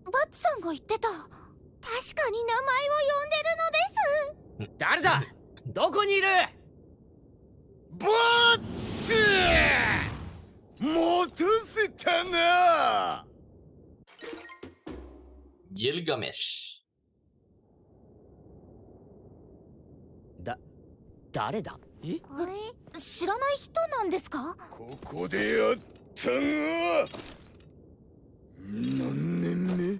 バッツさんが言ってた。確かに名前を呼んでるのです。誰だどこにいるバッツ待たせたな Gilgamesh. 誰だえ知らない人なんですか？ここでやったが何年目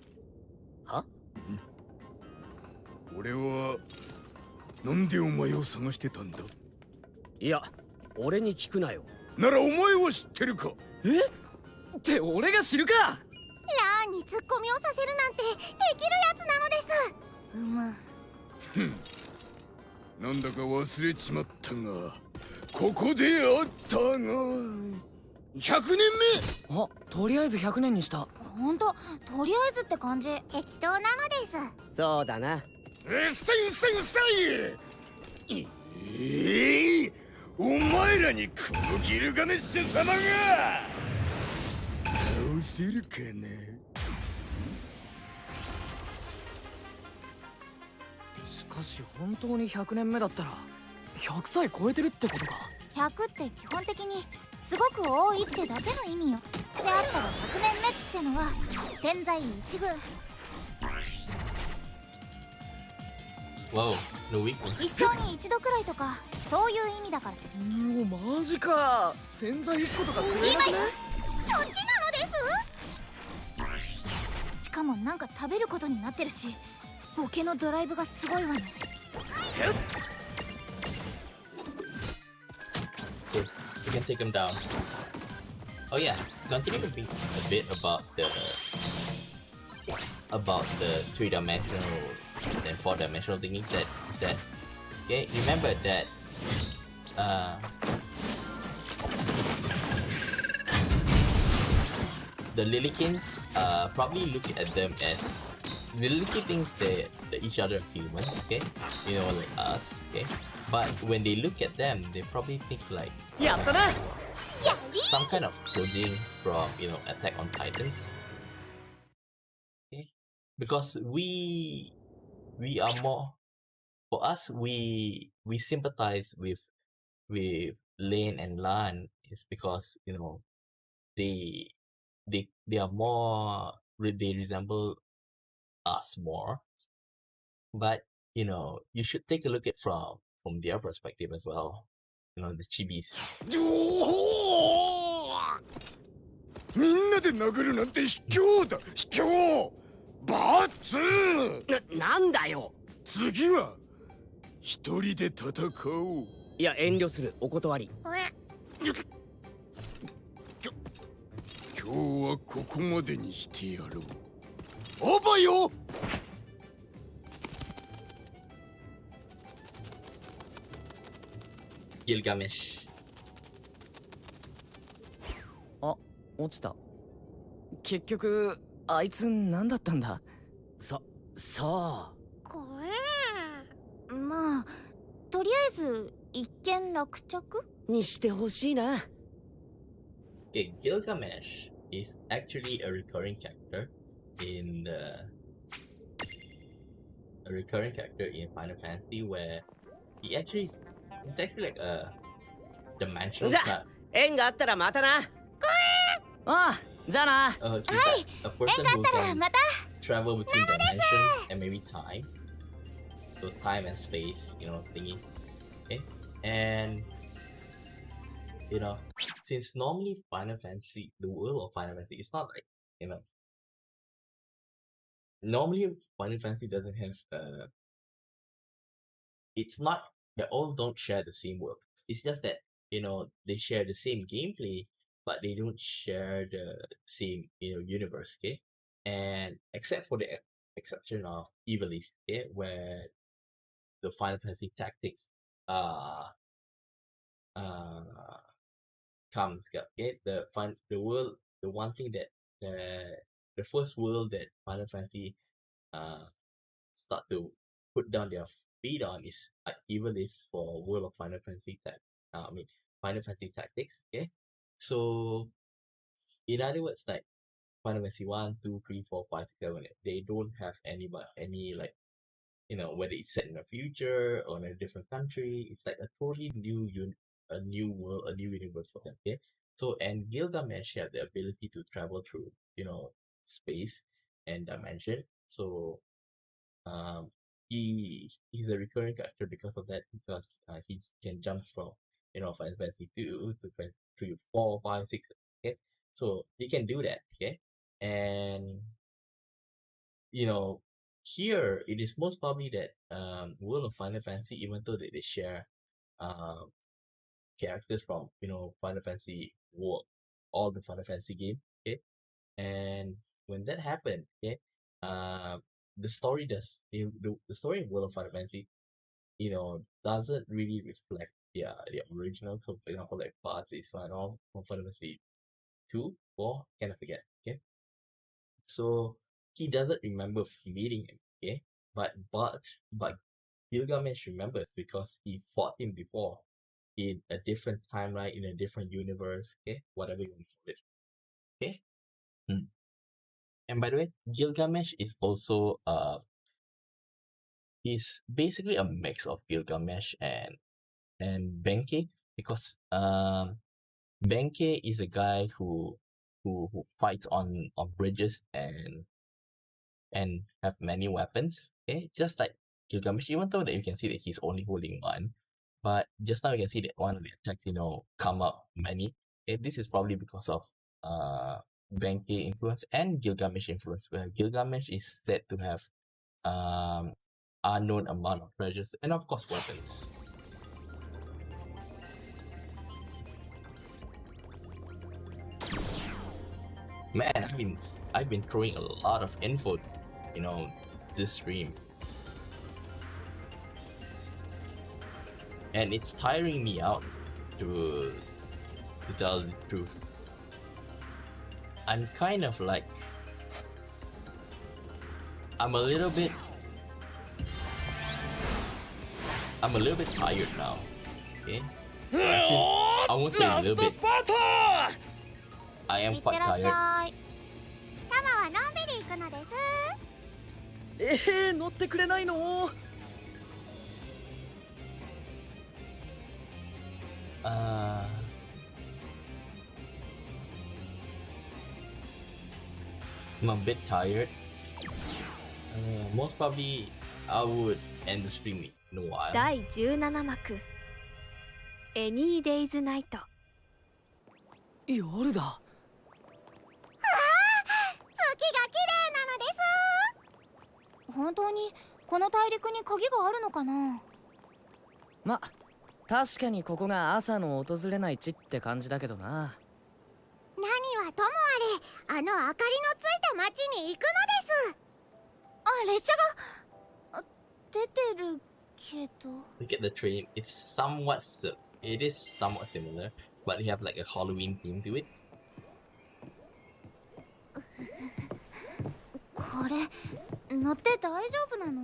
は俺はなんでお前を探してたんだいや俺に聞くなよならお前は知ってるかって俺が知るか。ラーンにツッコミをさせるなんてできるやつなのです。なんだか忘れちまったがここであったが100年あ、とりあえず100年にした。ほんと、とりあえずって感じ。適当なのです。そうだな目うっさいうっさいうっさいお前らにこのギルガメッシュ様が倒せるかなしかし本当に100年目だったら100歳超えてるってことか。100って基本的にすごく多いってだけの意味よ。であったら100年目ってのは千載一遇。 Whoa, no weakness. 一生に一度くらいとかそういう意味だから。マジか。千載一個とか食えなくね。そっちなのです。しかもなんか食べることになってるし、ボケのドライブがすごいわね。 Okay, we can take him down. Oh yeah, continue to be a bit about the three-dimensional and four-dimensional thingy. That is that. Okay, remember that. The Lillykins probably look at them as the Lilliky thinks that each other are humans, okay? You know, like us, okay? But when they look at them, they probably think like やったな。 some kind of Kojin from, Attack on Titans. Okay? Because we are more, for us, we sympathize with Lane and Lan is because, they are more, they resemble us more. But, you should take a look at from their perspective as well. The chibis. みんなで殴るなんて卑怯だ卑怯バツなんだよ次は一人で戦おういや遠慮するお断り今日はここまでにしてやろうあばよ Gilgamesh. あ、落ちた。結局あいつ何だったんだ。さあこれまあとりあえず一件落着にしてほしいな Okay, Gilgamesh is actually a recurring character in Final Fantasy where he's actually like a dimensional じゃあ縁があったらまたなああ、じゃあな。 he's like a person who だから can また travel between dimensions and maybe time. So time and space, thingy. Okay? And since normally Final Fantasy, the world of Final Fantasy, it's not like, normally Final Fantasy doesn't have it's not they all don't share the same world. It's just that they share the same gameplay, but they don't share the same universe. Okay, and except for the exception of Evil East, okay, where the Final Fantasy Tactics uh uh comes up. Okay, the world, the one thing that the first world that Final Fantasy uh start to put down their feet on is Evil is for World of Final Fantasy Final Fantasy Tactics. Okay, so in other words, like Final Fantasy 1, 2, 3, 4, 5, 6, 7, 8, they don't have any like whether it's set in the future or in a different country. It's like a totally a new world, a new universe for them. Okay, so and Gilgamesh have the ability to travel through space and dimension. So um, he's a recurring character because of that, because he can jump from Final Fantasy 2 to 3, 4, 5, 6. Okay, so he can do that. Okay, and you know here it is most probably that World of Final Fantasy, even though they share um characters from Final Fantasy World, all the Final Fantasy game. Okay, and when that happened, okay, the story the story in World of Final Fantasy doesn't really reflect the original. So for example, like parts is and all from Final Fantasy 2, 4, kind of forget. Okay, so he doesn't remember meeting him. Okay, but Gilgamesh remembers because he fought him before in a different timeline, in a different universe. Okay, whatever you want to call it. Okay. Mm. And by the way, Gilgamesh is also he's basically a mix of Gilgamesh and Benkei, because Benkei is a guy who fights on bridges and have many weapons. Okay, just like Gilgamesh, even though that you can see that he's only holding one, but just now you can see that one of the attacks come up many. Okay, this is probably because of Benkei influence and Gilgamesh influence, where Gilgamesh is said to have um unknown amount of treasures and of course weapons. Man, I've been throwing a lot of info, this stream, and it's tiring me out to tell the truth. I'm kind of like I'm a little bit tired now. Okay, actually, I won't say a little bit. I am いって quite らっし tired. ゃい。タマはのんびり行くのです。乗ってくれないの？ I'm a bit tired. Most probably I would end the stream in a while. 第17幕エニーデイズナイト。夜だ。月が綺麗なのです。本当にこの大陸に鍵があるのかな。ま、確かにここが朝の訪れない地って感じだけどな。何はともあれ、あの明かりのついた町に行くのです。あ、列車が出てるけど。Look at the train. It is somewhat similar, but they have like a Halloween theme to it. これ乗って大丈夫なの？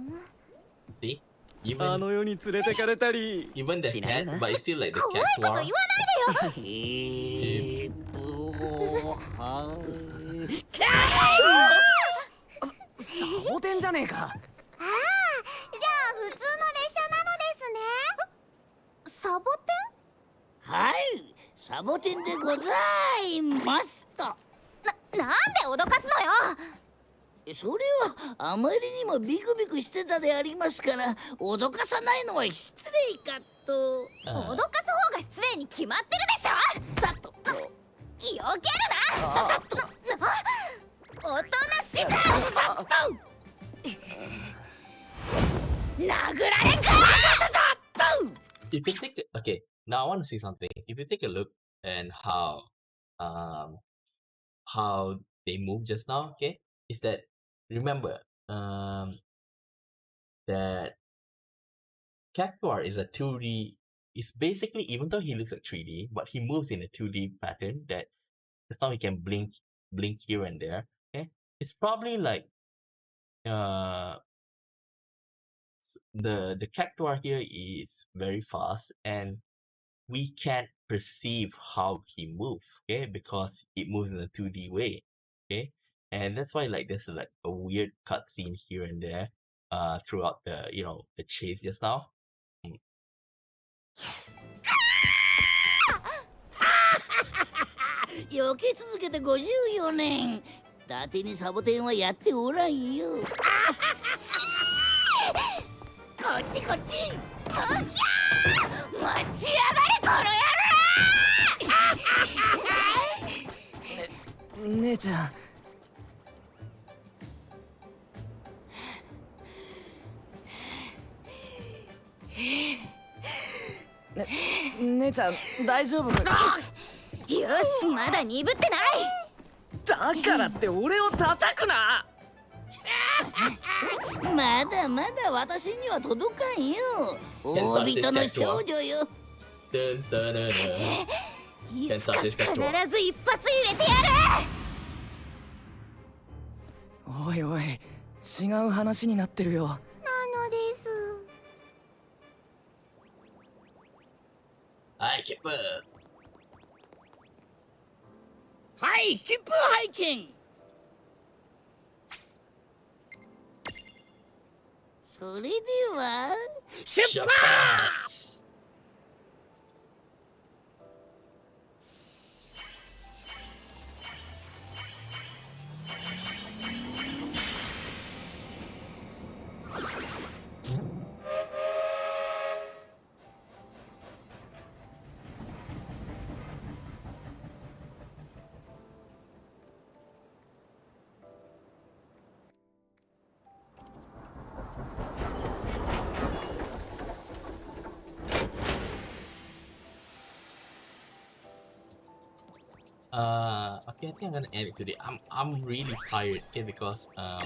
See, あ even の世に連れてかれたり。 even the しない cat, な。 but it's still like the 怖い cat こと言わ war. ないでよ。サボテンじゃねえか。ああ、じゃあ普通の列車なのですね。サボテはい、サボテンでございますと。ン？なんで脅かすのよ。それはあまりにもビクビクしてたでありますから、脅かさないのは失礼かと。脅かす方が失礼に決まってるでしょ。さっと。避けるな。ささっと。おとなしく。さっと。殴られんか。さっと。if you take okay, now I want to say something. If you take a look and um how they move just now, okay, is that remember that Cactuar is a 2D. It's basically even though he looks like 3D, but he moves in a 2D pattern that now he can blink here and there. Okay, it's probably like uh the Cactuar here is very fast and we can't perceive how he moves, okay, because it moves in a 2D way, okay, and that's why like there's like a weird cutscene here and there, throughout the the chase just now. Mm. 避け続けて54年伊達にサボテンはやっておらんよこっちこっちおきゃー待ちやがれこの野郎姉ちゃん姉ちゃん大丈夫かよし、まだ鈍ってない。だからって俺を叩くなまだまだ私には届かんよ大人の少女よ Dun, dun, dun, dun. いつか Can't touch 必 this Cactuar. ず一発入れてやる。おいおい違う話になってるよなのです。はい、キップ。はい切符拝見それでは出発 Okay, I think I'm gonna end it today. I'm really tired, okay, because I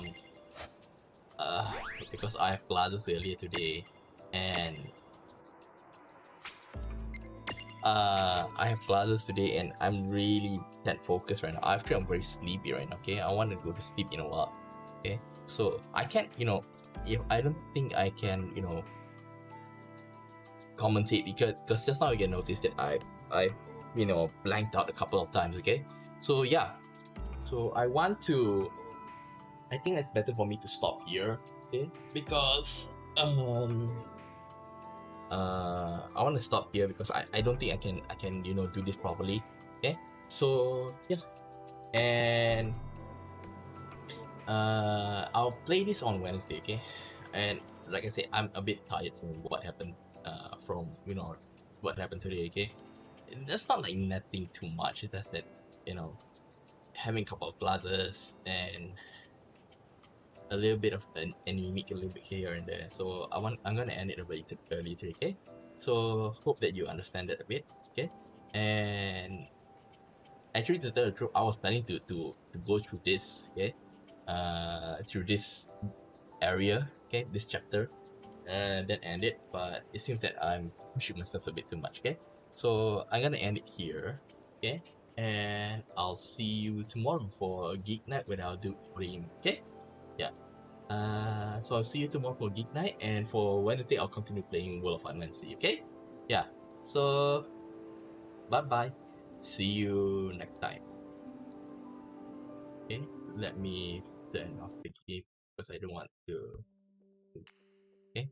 have classes earlier today, and I have classes today, and I'm really can't focus right now. Actually, I'm very sleepy right now. Okay, I want to go to sleep in a while. Okay, so I can't, if I don't think I can, commentate because just now you can notice that I've blanked out a couple of times. Okay, so yeah, so I think it's better for me to stop here. Okay, because I want to stop here because I don't think I can do this properly. Okay, so yeah, and I'll play this on Wednesday. Okay, and like I said, I'm a bit tired from what happened what happened today. Okay, that's not like nothing too much. It's just that having a couple of classes and a little bit of an anemic, a little bit here and there. So I'm gonna end it a bit early today, okay? So hope that you understand that a bit, okay? And actually, to tell the truth, I was planning to go through this, okay? Through this area, okay, this chapter, and then end it. But it seems that I'm pushing myself a bit too much, okay? So I'm gonna end it here, okay? And I'll see you tomorrow for Geek Night when I'll do stream, okay? Yeah. So I'll see you tomorrow for Geek Night, and for Wednesday I'll continue playing World of Fun Wednesday, okay? Yeah. So bye bye. See you next time. Okay. Let me turn off the game because I don't want to. Okay.